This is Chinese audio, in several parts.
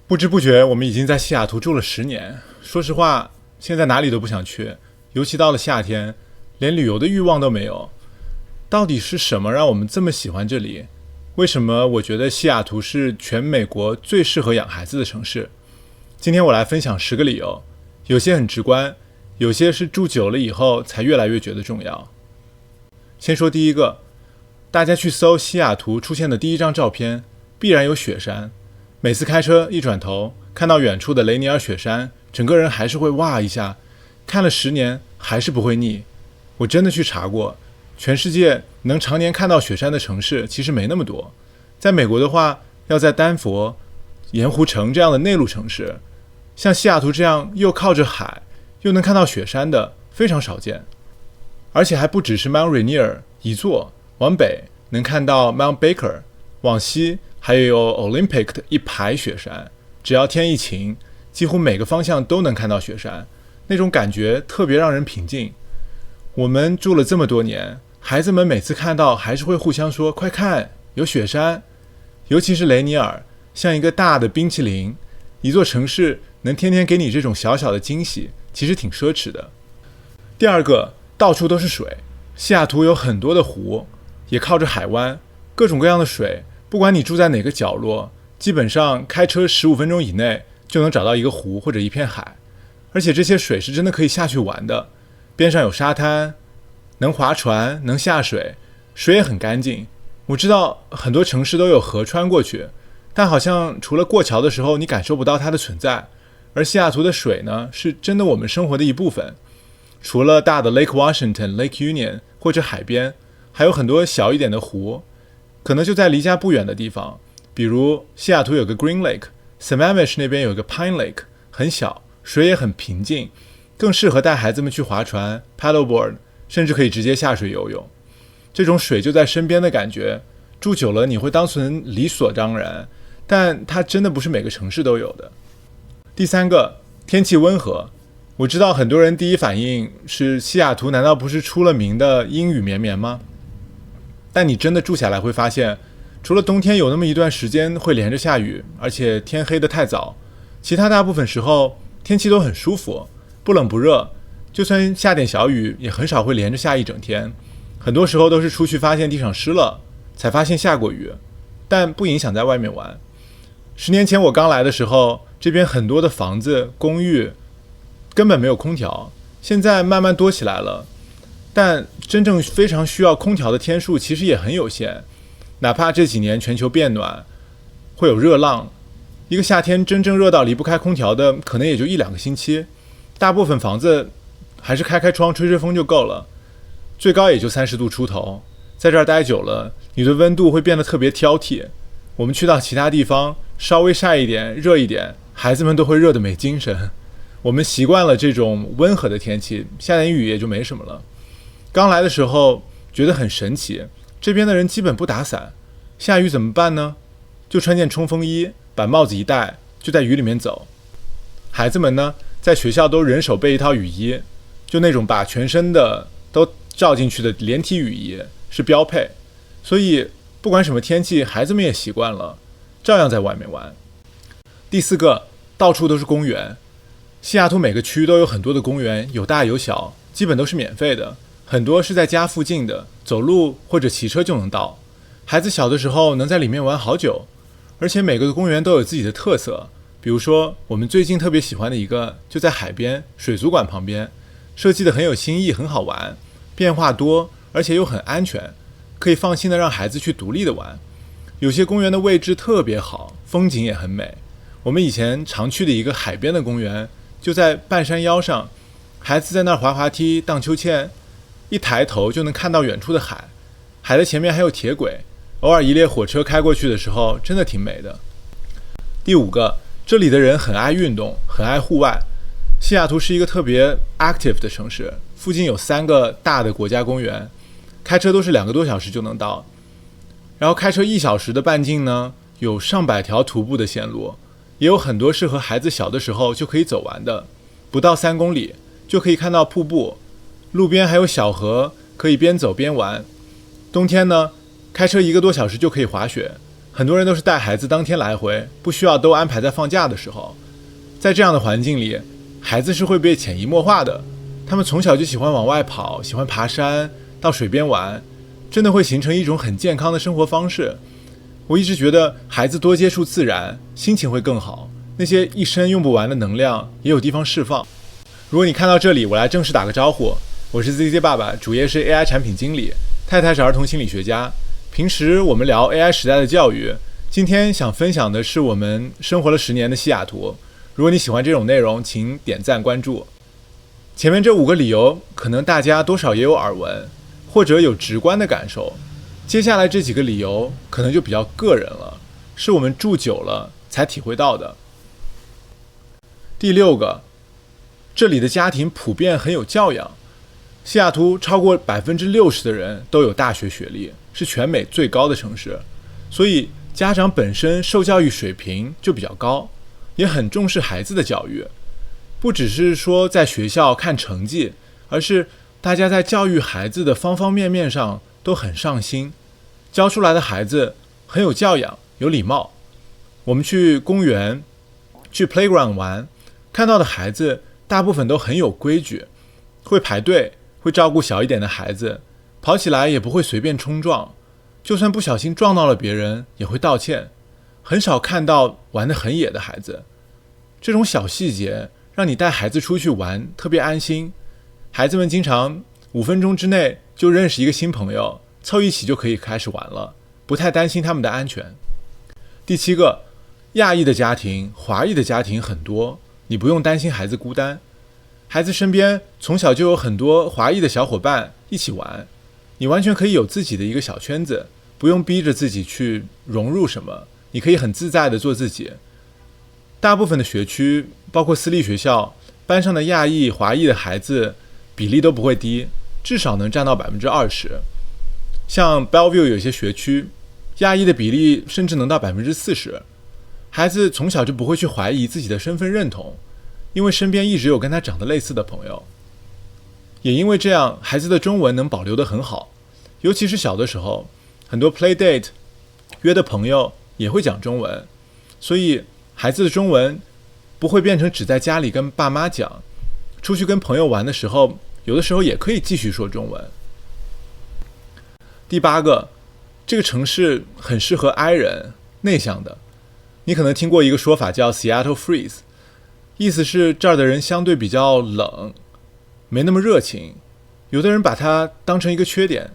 不知不覺，我們已經在西雅圖住了10年。說實話，現在哪裡都不想去，尤其到了夏天，連旅遊的慾望都沒有。到底是什麼讓我們這麼喜歡這裡？為什麼我覺得西雅圖是全美國最適合養孩子的城市？今天我來分享10個理由，有些很直觀，有些是住久了以後才越來越覺得重要。先說第一個，大家去搜西雅圖出現的第一張照片，必然有雪山。每次開車一轉頭，看到遠處的雷尼爾雪山，整個人還是會哇一下，看了10年還是不會膩。我真的去查過，全世界能常年看到雪山的城市其實沒那麼多。在美國的話，要在丹佛、鹽湖城這樣的內陸城市，像西雅圖這樣又靠着海又能看到雪山的非常少見。而且還不只是 Mount Rainier 一座，往北能看到 Mount Baker， 往西還有 Olympic 的一排雪山，只要天一晴，幾乎每個方向都能看到雪山，那種感覺特別讓人平靜。我們住了這麼多年，孩子們每次看到還是會互相說，快看，有雪山。尤其是雷尼爾，像一個大的冰淇淋，一座城市能天天給你這種小小的驚喜，其實挺奢侈的。第二個，到處都是水，西雅圖有很多的湖，也靠着海灣，各種各樣的水，不管你住在哪個角落，基本上開車15分鐘以內就能找到一個湖或者一片海。而且這些水是真的可以下去玩的，邊上有沙灘，能划船，能下水，水也很乾淨。我知道很多城市都有河穿過去，但好像除了過橋的時候你感受不到它的存在。而西雅圖的水呢，是真的我們生活的一部分。除了大的 Lake Washington、Lake Union 或者海邊，還有很多小一點的湖，可能就在離家不遠的地方。比如西雅圖有個 Green Lake，Sammamish 那邊有個 Pine Lake， 很小，水也很平靜，更適合帶孩子們去划船 Paddleboard， 甚至可以直接下水游泳。這種水就在身邊的感覺，住久了你会當成理所當然，但它真的不是每個城市都有的。第三個，天氣溫和。我知道很多人第一反應是西雅圖難道不是出了名的陰雨綿綿嗎？但你真的住下來會發現，除了冬天有那麼一段時間會連着下雨，而且天黑得太早，其他大部分時候天氣都很舒服，不冷不熱，就算下點小雨也很少會連着下一整天。很多時候都是出去發現地上濕了，才發現下過雨，但不影響在外面玩。10年前我剛來的時候，這邊很多的房子、公寓根本沒有空調，現在慢慢多起來了，但真正非常需要空調的天數其實也很有限。哪怕這幾年全球變暖，會有熱浪，一個夏天真正熱到離不開空調的可能也就1-2個星期，大部分房子還是開窗吹吹風就夠了，最高也就30度出頭。在這兒待久了，你的溫度會變得特別挑剔。我們去到其他地方，稍微曬一點、熱一點，孩子們都會熱得沒精神。我們習慣了這種溫和的天氣，下點雨也就沒什麼了。剛來的時候覺得很神奇，這邊的人基本不打傘，下雨怎麼辦呢？就穿件衝鋒衣，把帽子一戴，就在雨裡面走。孩子們呢，在學校都人手備一套雨衣，就那種把全身的都罩進去的連體雨衣是標配，所以不管什麼天氣，孩子們也習慣了，照樣在外面玩。第4個，到處都是公園。西雅圖每個區都有很多的公園，有大有小，基本都是免費的，很多是在家附近的，走路或者骑車就能到。孩子小的時候能在裡面玩好久，而且每個公園都有自己的特色。比如說我們最近特別喜歡的一個就在海邊水族館旁邊，設計得很有新意，很好玩，變化多，而且又很安全，可以放心的讓孩子去獨立的玩。有些公園的位置特別好，風景也很美。我們以前常去的一個海邊的公園就在半山腰上，孩子在那兒滑滑梯、盪秋千，一抬頭就能看到遠處的海，海的前面還有鐵軌，偶爾一列火車開過去的時候真的挺美的。第5個，這裡的人很愛運動，很愛戶外。西雅图是一個特別 active 的城市，附近有3個大的國家公園，開車都是2個多小時就能到。然後開車1小時的半徑呢，有上百條徒步的線路，也有很多適合孩子小的時候就可以走完的，不到3公里就可以看到瀑布，路邊還有小河，可以邊走邊玩。冬天呢，開車1個多小時就可以滑雪，很多人都是帶孩子當天來回，不需要都安排在放假的時候。在這樣的環境裡，孩子是會被潛移默化的，他們從小就喜歡往外跑，喜歡爬山，到水邊玩，真的會形成一種很健康的生活方式。我一直覺得孩子多接觸自然，心情會更好，那些一生用不完的能量也有地方釋放。如果你看到這裡，我來正式打個招呼，我是 ZZ 爸爸，主業是 AI 產品經理，太太是兒童心理學家。平時我們聊 AI 時代的教育，今天想分享的是我們生活了10年的西雅圖。如果你喜歡這種內容，請點讚關注。前面這5個理由，可能大家多少也有耳聞，或者有直觀的感受。接下來這幾個理由，可能就比較個人了，是我們住久了才體會到的。第6個，這裡的家庭普遍很有教養。西雅圖超過60%的人都有大學學歷，是全美最高的城市，所以家長本身受教育水平就比較高，也很重視孩子的教育。不只是說在學校看成績，而是大家在教育孩子的方方面面上都很上心，教出來的孩子很有教養、有禮貌。我們去公園、去 playground 玩，看到的孩子大部分都很有規矩，會排隊，會照顧小一點的孩子，跑起來也不會隨便衝撞，就算不小心撞到了別人也會道歉，很少看到玩得很野的孩子。這種小細節讓你帶孩子出去玩特別安心，孩子們經常5分鐘之內就認識一個新朋友，湊一起就可以開始玩了，不太擔心他們的安全。第7個，亞裔的家庭、華裔的家庭很多，你不用擔心孩子孤單。孩子身邊從小就有很多華裔的小夥伴一起玩，你完全可以有自己的一個小圈子，不用逼着自己去融入什麼，你可以很自在地做自己。大部分的学區，包括私立學校，班上的亞裔、華裔的孩子比例都不會低，至少能佔到20%。像 Bellevue 有些學區，亞裔的比例甚至能到40%。孩子從小就不會去懷疑自己的身份認同，因為身邊一直有跟他長得類似的朋友。也因為這樣，孩子的中文能保留得很好，尤其是小的時候，很多 play date 約的朋友也會講中文，所以孩子的中文不會變成只在家裡跟爸媽講，出去跟朋友玩的時候，有的時候也可以繼續說中文。第8個，這個城市很適合 I 人，內向的。你可能聽過一個說法叫 Seattle Freeze， 意思是這兒的人相對比較冷，沒那麼熱情。有的人把它當成一個缺點，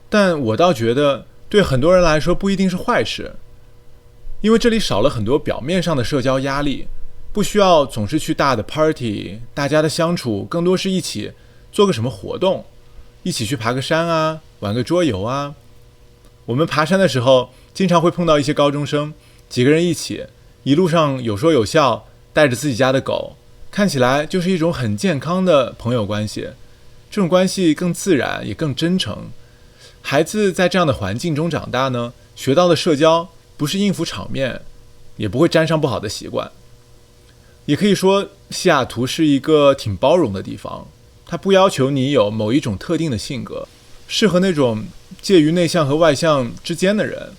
但我倒覺得對很多人來說不一定是壞事，因為這裡少了很多表面上的社交壓力，不需要總是去大的 party， 大家的相處更多是一起做個什麼活動，一起去爬個山啊，玩個桌遊啊。我們爬山的時候經常會碰到一些高中生，幾個人一起，一路上有說有笑，帶着自己家的狗，看起來就是一種很健康的朋友關係。這種關係更自然，也更真誠。孩子在這樣的環境中長大呢，學到的社交不是應付場面，也不會沾上不好的習慣。也可以說，西雅圖是一個挺包容的地方，它不要求你有某一種特定的性格，適合那種介於內向和外向之間的人。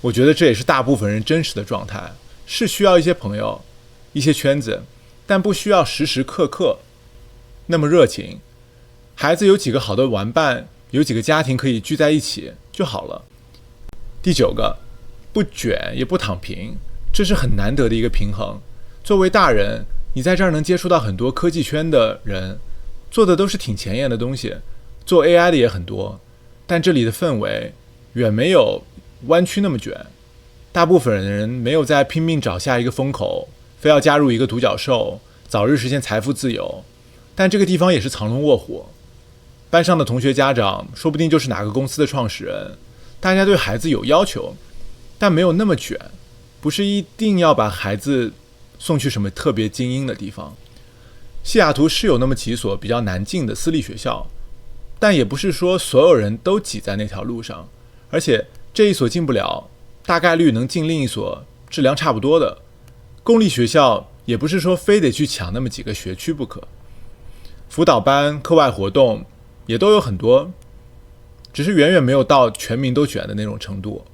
我覺得這也是大部分人真實的狀態，是需要一些朋友，一些圈子，但不需要時時刻刻那麼熱情。孩子有幾個好的玩伴，有幾個家庭可以聚在一起就好了。第9個，不卷也不躺平，這是很難得的一個平衡。作為大人，你在這兒能接觸到很多科技圈的人，做的都是挺前沿的東西，做 AI 的也很多，但這裡的氛圍遠沒有灣區那麼卷。大部分人沒有在拼命找下一個風口，非要加入一個獨角獸，早日實現財富自由。但這個地方也是藏龍臥虎，班上的同學家長說不定就是哪個公司的創始人。大家對孩子有要求，但沒有那麼卷，不是一定要把孩子送去什麼特別精英的地方。西雅圖是有那麼幾所比較難進的私立學校，但也不是說所有人都擠在那條路上，而且這一所進不了，大概率能進另一所質量差不多的。公立學校也不是說非得去搶那麼幾個學區不可。輔導班、課外活動也都有很多，只是遠遠沒有到全民都卷的那種程度。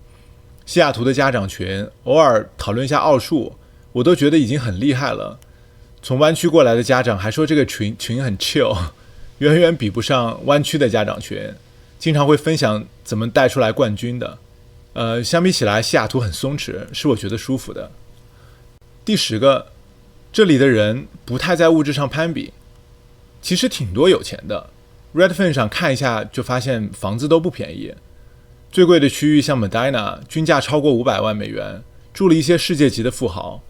西雅圖的家長群偶爾討論一下奧數，我都覺得已經很厲害了。從灣區過來的家長還說這個群很 chill， 遠遠比不上灣區的家長群，經常會分享怎麼帶出來冠軍的。相比起來，西雅圖很鬆弛，是我覺得舒服的。第10個，這裡的人不太在物質上攀比，其實挺多有錢的。Redfin 上看一下就發現房子都不便宜，最貴的區域像 Medina 均價超過500萬美元，住了一些世界級的富豪。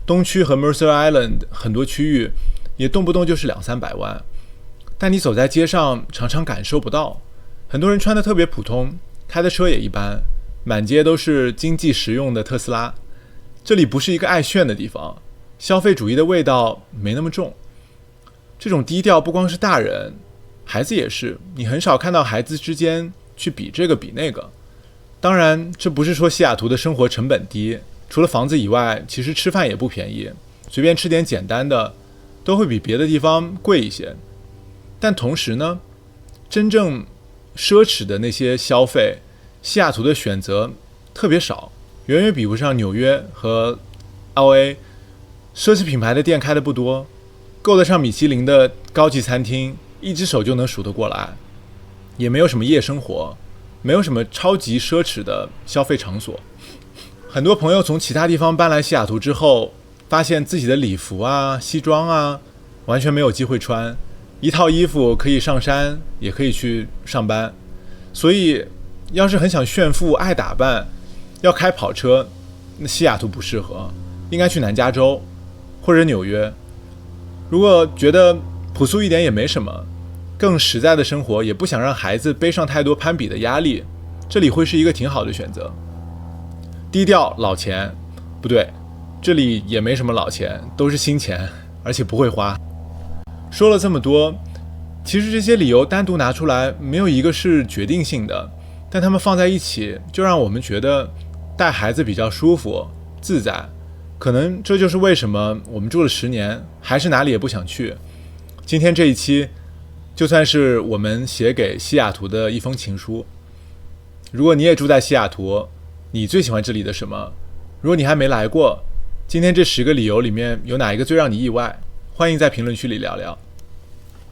東區和 Mercer Island 很多區域也動不動就是200-300萬，但你走在街上常常感受不到。很多人穿得特別普通，開的車也一般，滿街都是經濟實用的特斯拉。這裡不是一個愛炫的地方，消費主義的味道沒那麼重。這種低調不光是大人，孩子也是，你很少看到孩子之間去比這個比那個。當然，這不是說西雅圖的生活成本低，除了房子以外，其實吃飯也不便宜，隨便吃點簡單的都會比別的地方貴一些。但同時呢，真正奢侈的那些消費，西雅圖的選擇特別少，遠遠比不上紐約和 LA。 奢侈品牌的店開的不多，夠得上米其林的高級餐廳一只手就能數得過來，也沒有什麼夜生活，沒有什麼超級奢侈的消費場所。很多朋友從其他地方搬來西雅圖之後，發現自己的禮服啊、西裝啊完全沒有機會穿，一套衣服可以上山也可以去上班。所以要是很想炫富、愛打扮，要開跑車，那西雅圖不適合，應該去南加州或者紐約。如果覺得樸素一點也沒什麼，更實在的生活，也不想讓孩子背上太多攀比的壓力，這裡會是一個挺好的選擇。低調老錢，不對，這裡也沒什麼老錢，都是新錢，而且不會花。說了這麼多，其實這些理由單獨拿出來，沒有一個是決定性的，但他們放在一起，就讓我們覺得帶孩子比較舒服、自在。可能這就是為什麼我們住了10年，還是哪裡也不想去。今天這一期，就算是我們寫給西雅圖的一封情書。如果你也住在西雅圖，你最喜歡這裡的什麼？如果你還沒來過，今天這10個理由裡面有哪一個最讓你意外？歡迎在評論區裡聊聊。